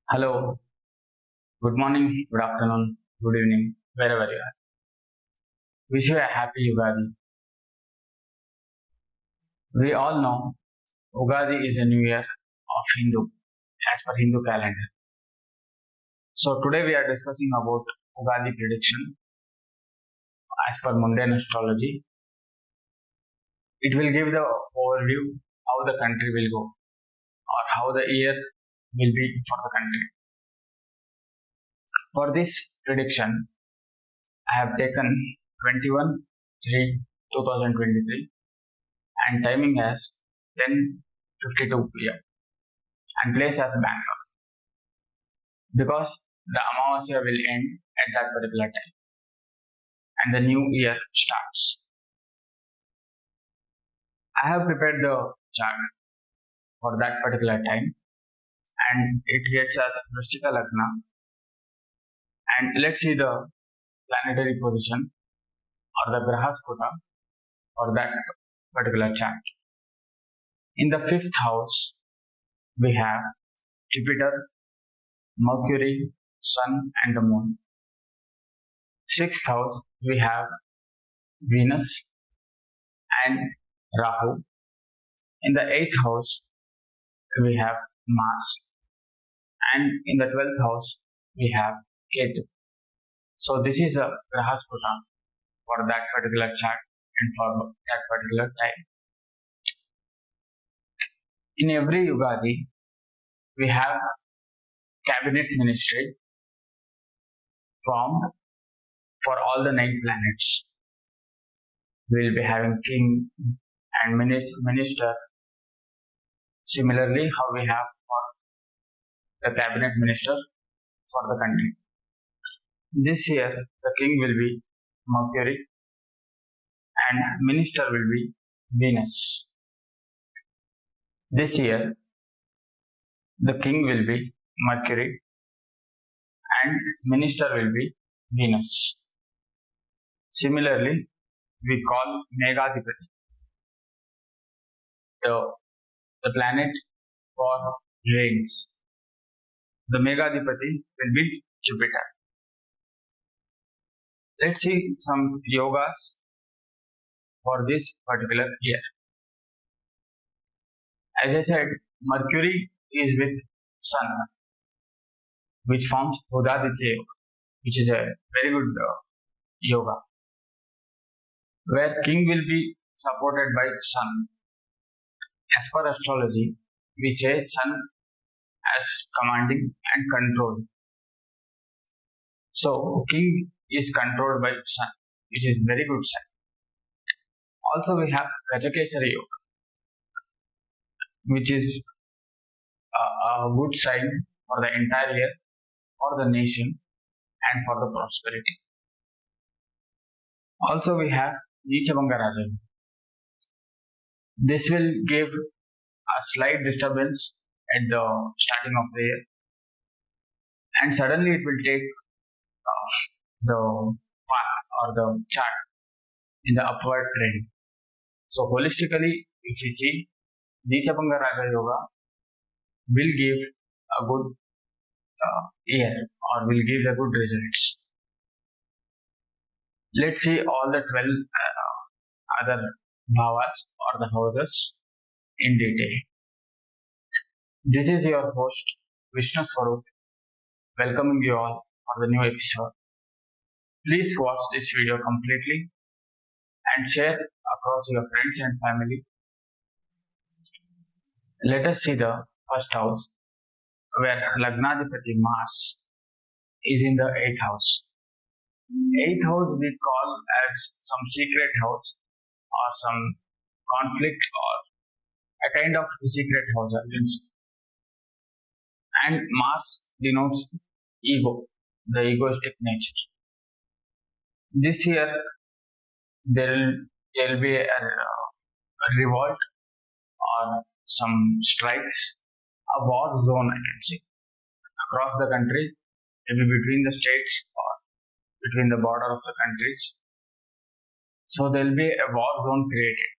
Hello, good morning, good afternoon, good evening, wherever you are. Wish you a happy Ugadi. We all know Ugadi is a new year of Hindu as per Hindu calendar. So today we are discussing about Ugadi prediction as per Mundane Astrology. It will give the overview how the country will go or how the year will be for the country. For this prediction, I have taken 21/3/2023 and timing as 10:52 p.m. and place as Bangalore because the Amavasya will end at that particular time and the new year starts. I have prepared the chart for that particular time and it gets as Vrishchika Lagna, and let's see the planetary position or the Grahasputta for that particular chart. In the fifth house, we have Jupiter, Mercury, Sun, and the Moon. Sixth house, we have Venus and Rahu. In the eighth house, we have Mars, and in the 12th house, we have Ketu. So this is a Grahasputta for that particular chart and for that particular time. In every Ugadi, we have cabinet ministry formed for all the 9 planets. We will be having king and minister. Similarly, how we have for the cabinet minister for the country. This year, the king will be Mercury and minister will be Venus. This year, the king will be Mercury and minister will be Venus. Similarly, we call Megadipati the planet for rains. The Megadipati will be Jupiter. Let's see some yogas for this particular year. As I said, Mercury is with Sun, which forms Udaditya Yoga, which is a very good yoga, where king will be supported by Sun. As per astrology, we say Sun as commanding and control. So king is controlled by Sun, which is very good sign. Also, we have Gajakesari Yoga, which is a good sign for the entire year, for the nation, and for the prosperity. Also, we have Nichabanga Raja. This will give a slight disturbance at the starting of the year, and suddenly it will take the path or the chart in the upward trend. So holistically, if we see, Nichabanga Raja Yoga will give a good year or will give the good results. Let's see all the 12 other bhavas or the houses in detail. This is your host Vishnu Swarup, welcoming you all for the new episode. Please watch this video completely and share across your friends and family. Let us see the first house, where Lagnadipati Mars is in the 8th house. 8th house we call as some secret house or some conflict or a kind of secret house, and Mars denotes ego, the egoistic nature. This year there will be a revolt or some strikes, a war zone, I can say, across the country, maybe between the states or between the border of the countries. So there will be a war zone created.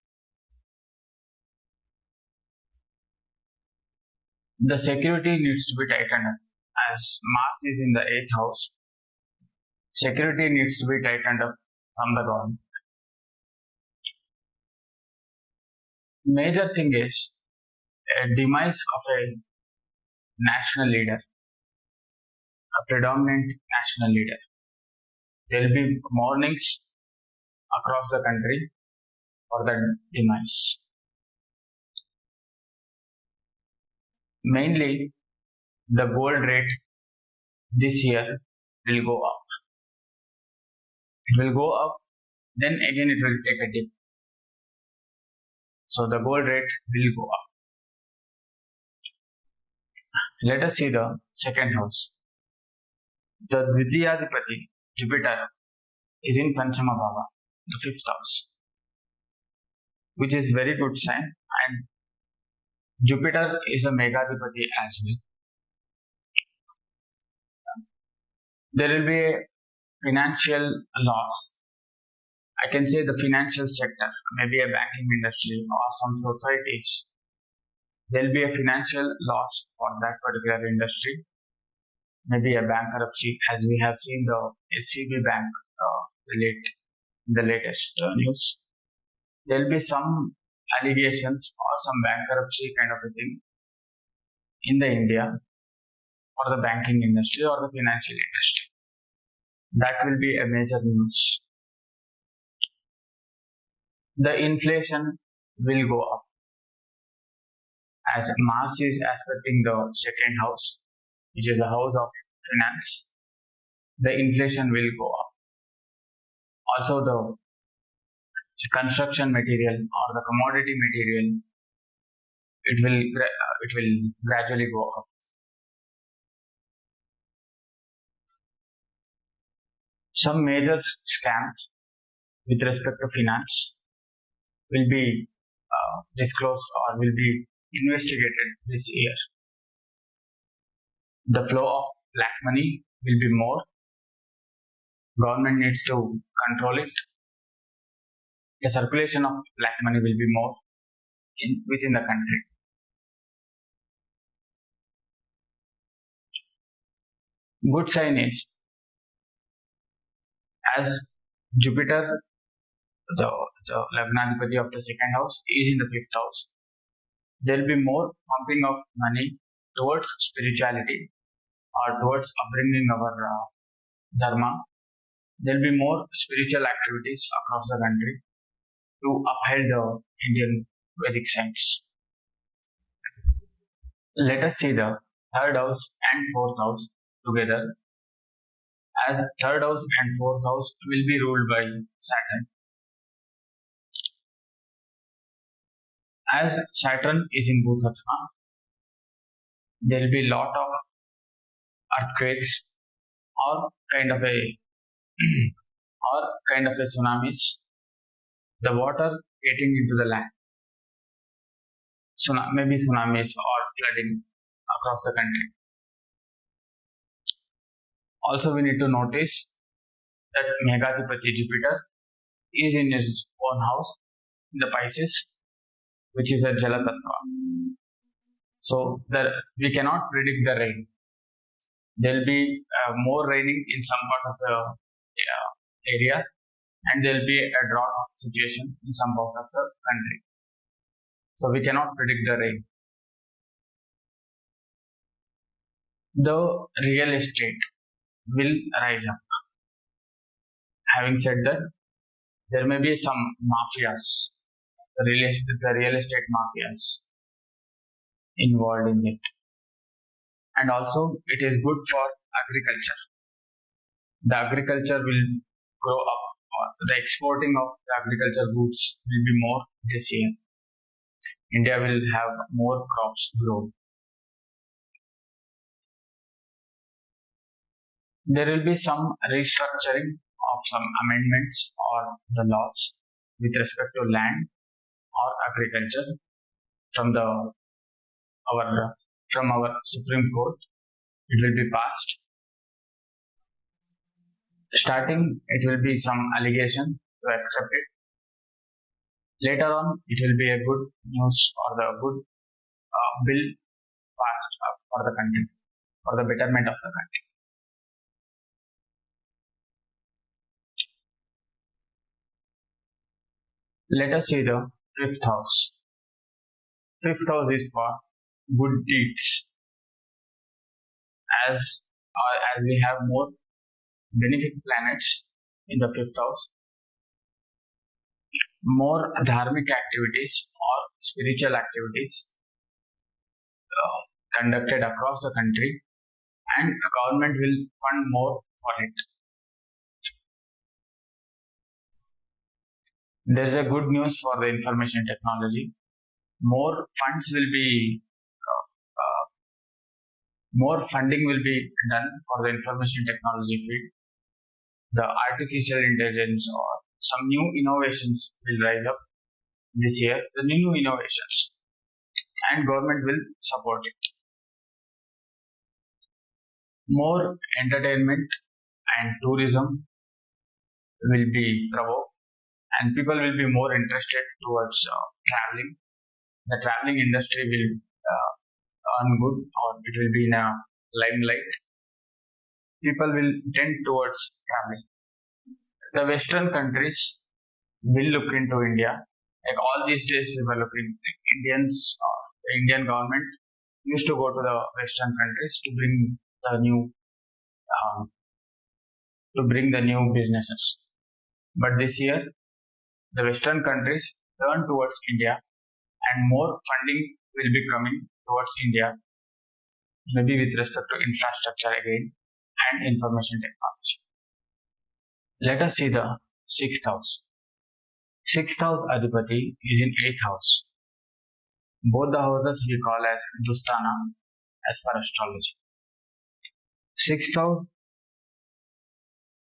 The security needs to be tightened up as Mars is in the 8th house, security needs to be tightened up from the government. Major thing is a demise of a national leader, a predominant national leader. There will be mournings across the country for the demise. Mainly, the gold rate this year will go up. It will go up, then again it will take a dip. So the gold rate will go up. Let us see the second house. The Dvitiyadipati, Jupiter, is in Panchama Bhava, the 5th house, which is very good sign. And Jupiter is a Megadipati as well. There will be a financial loss. I can say the financial sector, maybe a banking industry or some societies. There will be a financial loss for that particular industry. Maybe a bankruptcy, as we have seen the SCB Bank the latest news. There will be some allegations or some bankruptcy kind of a thing in the India for the banking industry or the financial industry. That will be a major news. The inflation will go up as Mars is aspecting the second house, which is the house of finance. The inflation will go up. Also, the construction material or the commodity material, it will gradually go up. Some major scams with respect to finance will be disclosed or will be investigated this year. The flow of black money will be more. Government needs to control it. The circulation of black money will be more within the country. Good sign is as Jupiter, the Lagnaadhipati of the second house, is in the 5th house, there will be more pumping of money towards spirituality or towards upbringing our dharma. There will be more spiritual activities across the country to uphold the Indian Vedic science. Let us see the 3rd house and 4th house together, as 3rd house and 4th house will be ruled by Saturn. As Saturn is in Bhutatma, there will be lot of earthquakes or kind of a tsunamis. The water getting into the land, maybe tsunamis or flooding across the country. Also, we need to notice that Megadipati Jupiter is in his own house, in the Pisces, which is a Jalatattva. So we cannot predict the rain. There will be more raining in some part of the areas, and there will be a drought situation in some part of the country. So we cannot predict the rain. The real estate will rise up. Having said that, there may be some mafias, the real estate mafias involved in it. And also, it is good for agriculture. The agriculture will grow up, or the exporting of the agriculture goods will be more this year. India will have more crops grown. There will be some restructuring of some amendments or the laws with respect to land or agriculture from our Supreme Court. It will be passed. Starting, it will be some allegation to accept it. Later on, it will be a good news or the good bill passed for the country for the betterment of the country. Let us see the fifth house. Fifth house is for good deeds. As we have more benefic planets in the fifth house, more dharmic activities or spiritual activities conducted across the country, and the government will fund more for it. There is a good news for the information technology. More funds will be, uh, more funding will be done for the information technology field. The artificial intelligence or some new innovations will rise up this year. The new innovations, and government will support it. More entertainment and tourism will be provoked, and people will be more interested towards traveling. The traveling industry will earn good, or it will be in a limelight. People will tend towards traveling. The Western countries will look into India. Like all these days, we were looking. Indians, the Indian government used to go to the Western countries to bring the um, new businesses. But this year, the Western countries turn towards India, and more funding will be coming towards India, maybe with respect to infrastructure again and information technology. Let us see the sixth house. Sixth house Adhipati is in eighth house. Both the houses we call as Dustana as per astrology. Sixth house,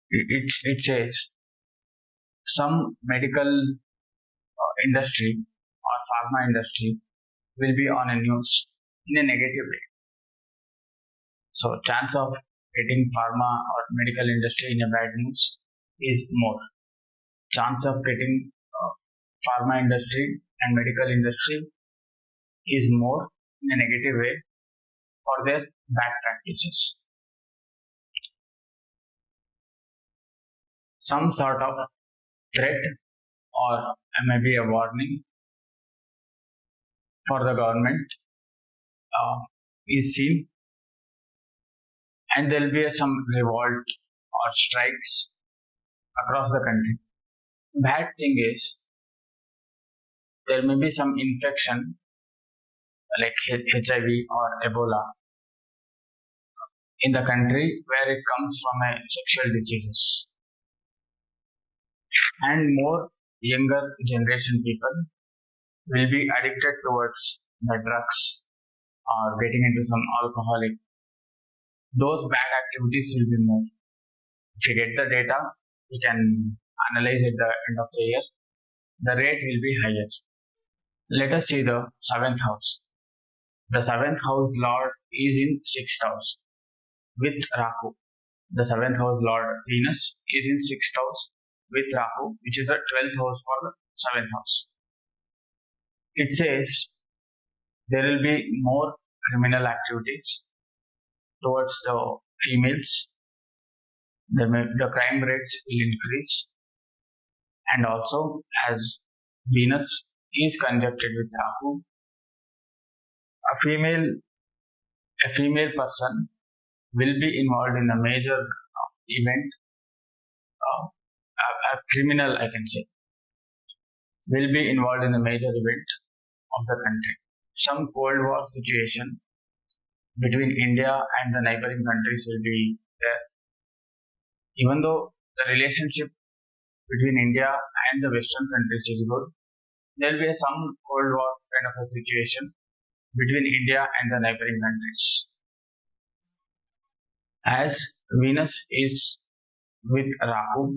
it says some medical industry or pharma industry will be on a news in a negative way. So chance of getting pharma or medical industry in a bad news is more. Chance of getting pharma industry and medical industry is more in a negative way for their bad practices. Some sort of threat or maybe a warning for the government is seen, and there will be some revolt or strikes across the country. Bad thing is there may be some infection like HIV or Ebola in the country where it comes from a sexual diseases, and more younger generation people will be addicted towards the drugs or getting into some alcoholic. Those bad activities will be more. If you get the data, we can analyze at the end of the year. The rate will be higher. Let us see the seventh house. The seventh house lord is in sixth house with Rahu. The seventh house lord Venus is in sixth house with Rahu, which is the 12th house for the seventh house. It says there will be more criminal activities towards the females. The crime rates will increase, and also as Venus is conjuncted with Rahu, a female person will be involved in a major event, a criminal, I can say, will be involved in a major event of the country. Some Cold War situation between India and the neighboring countries will be there. Even though the relationship between India and the Western countries is good, there will be some Cold War kind of a situation between India and the neighboring countries. As Venus is with Rahu,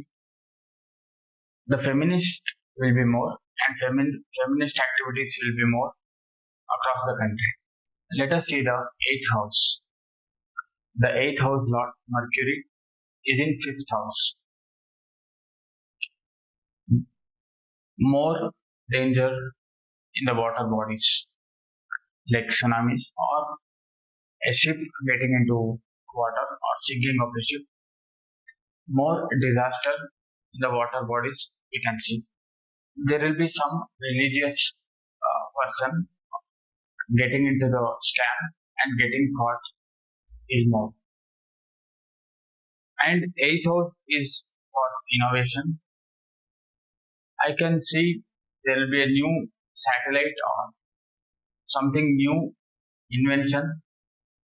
the feminist will be more, and feminist activities will be more across the country. Let us see the eighth house. The eighth house lord Mercury is in fifth house. More danger in the water bodies like tsunamis or a ship getting into water or sinking of a ship, more disaster in the water bodies we can see. There will be some religious person getting into the scam and getting caught is more. And eighth house is for innovation. I can see there will be a new satellite or something new invention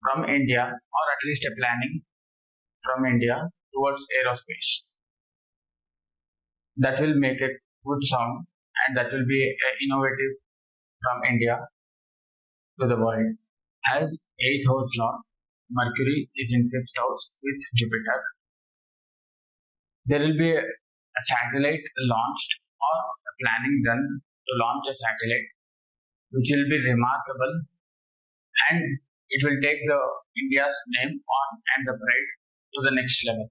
from India, or at least a planning from India towards aerospace. That will make a good sound, and that will be innovative from India to the world. As eighth house lord, Mercury is in fifth house with Jupiter. There will be a satellite launched or a planning done to launch a satellite which will be remarkable, and it will take the India's name on and the pride to the next level.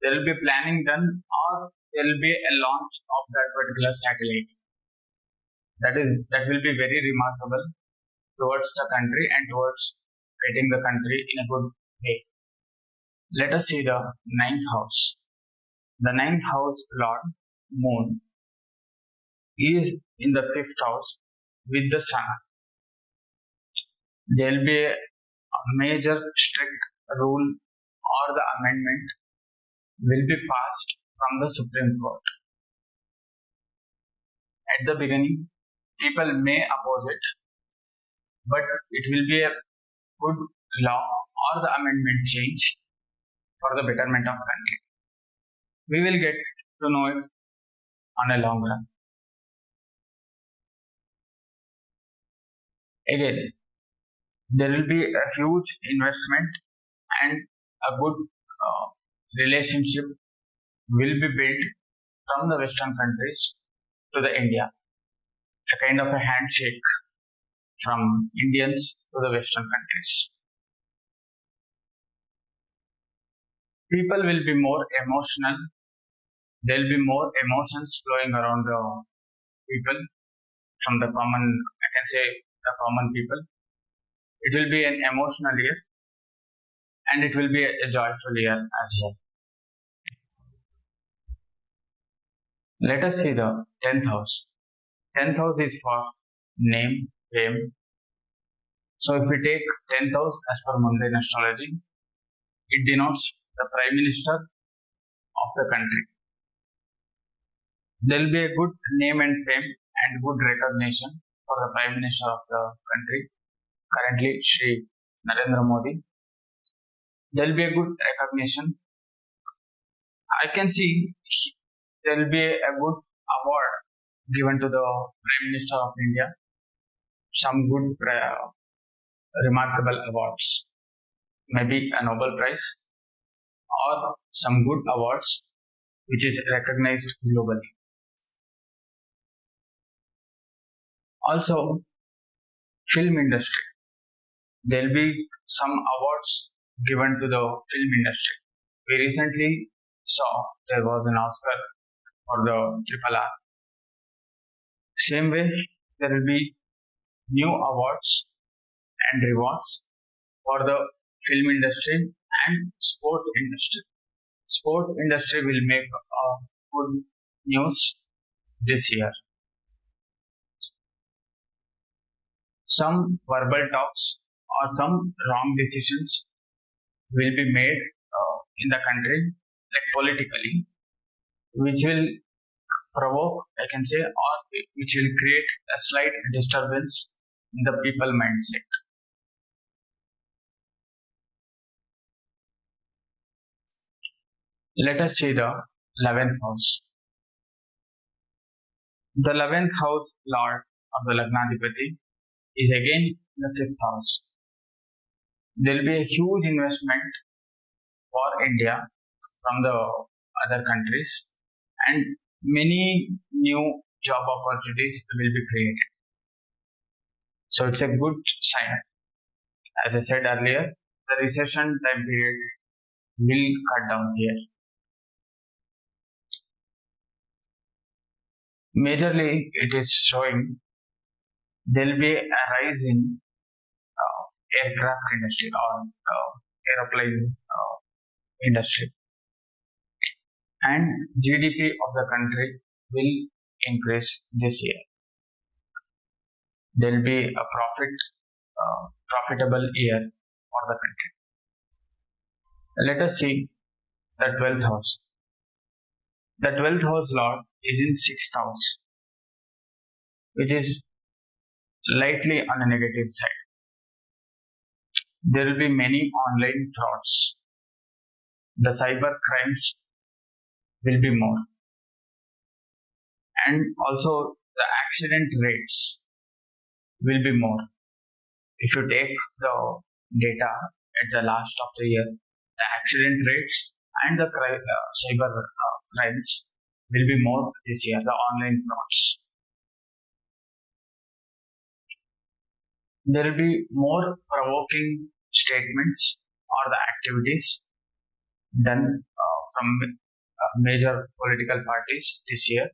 There will be planning done, or there will be a launch of that particular satellite. That will be very remarkable towards the country and towards getting the country in a good way. Let us see the ninth house. The ninth house lord, Moon, is in the fifth house with the Sun. There will be a major strict rule or the amendment will be passed from the Supreme Court. At the beginning, people may oppose it, but it will be a good law or the amendment change for the betterment of country. We will get to know it on a long run. Again, there will be a huge investment and a good relationship will be built from the Western countries to the India. A kind of a handshake from Indians to the Western countries. People will be more emotional. There will be more emotions flowing around the people from the common, I can say the common people. It will be an emotional year, and it will be a joyful year as well. Let us see the 10th house. 10th house is for name, fame. So if we take 10th house as per Mundane astrology, it denotes the Prime Minister of the country. There will be a good name and fame and good recognition for the Prime Minister of the country, currently Shri Narendra Modi. There will be a good recognition. I can see there will be a good award given to the Prime Minister of India, some good remarkable awards, maybe a Nobel Prize or some good awards which is recognized globally. Also, film industry. There will be some awards given to the film industry. We recently saw there was an Oscar for the Triple R. Same way, there will be new awards and rewards for the film industry and sports industry. Sports industry will make good news this year. Some verbal talks or some wrong decisions will be made in the country, like politically, which will provoke, I can say, or which will create a slight disturbance in the people mindset. Let us see the 11th house. The 11th house lord of the Lagnadipati is again in the 5th house. There will be a huge investment for India from the other countries, and many new job opportunities will be created. So it's a good sign. As I said earlier, the recession time period will cut down here. Majorly, it is showing there will be a rise in aircraft industry or aeroplane industry. And GDP of the country will increase this year. There will be a profitable year for the country. Let us see the 12th house. The 12th house lord is in 6th house, which is slightly on a negative side. There will be many online frauds. The cyber crimes will be more, and also the accident rates will be more. If you take the data at the last of the year, the accident rates and the cyber crimes will be more this year, the online frauds. There will be more provoking statements or the activities done from major political parties this year.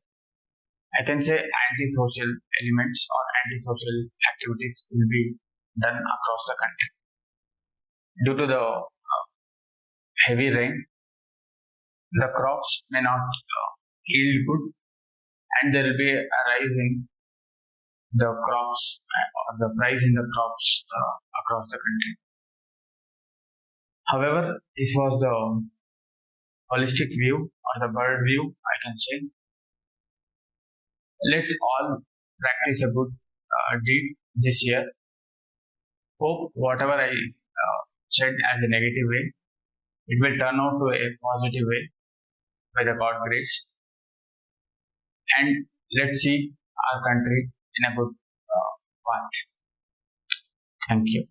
I can say anti-social elements or anti-social activities will be done across the country. Due to the heavy rain, the crops may not yield good, and there will be a rise in the crops or the price in the crops across the country. However, this was the holistic view or the bird view, I can say. Let's all practice a good deed this year. Hope whatever I said as a negative way, it will turn out to a positive way by the God grace. And let's see our country in a good path. Thank you.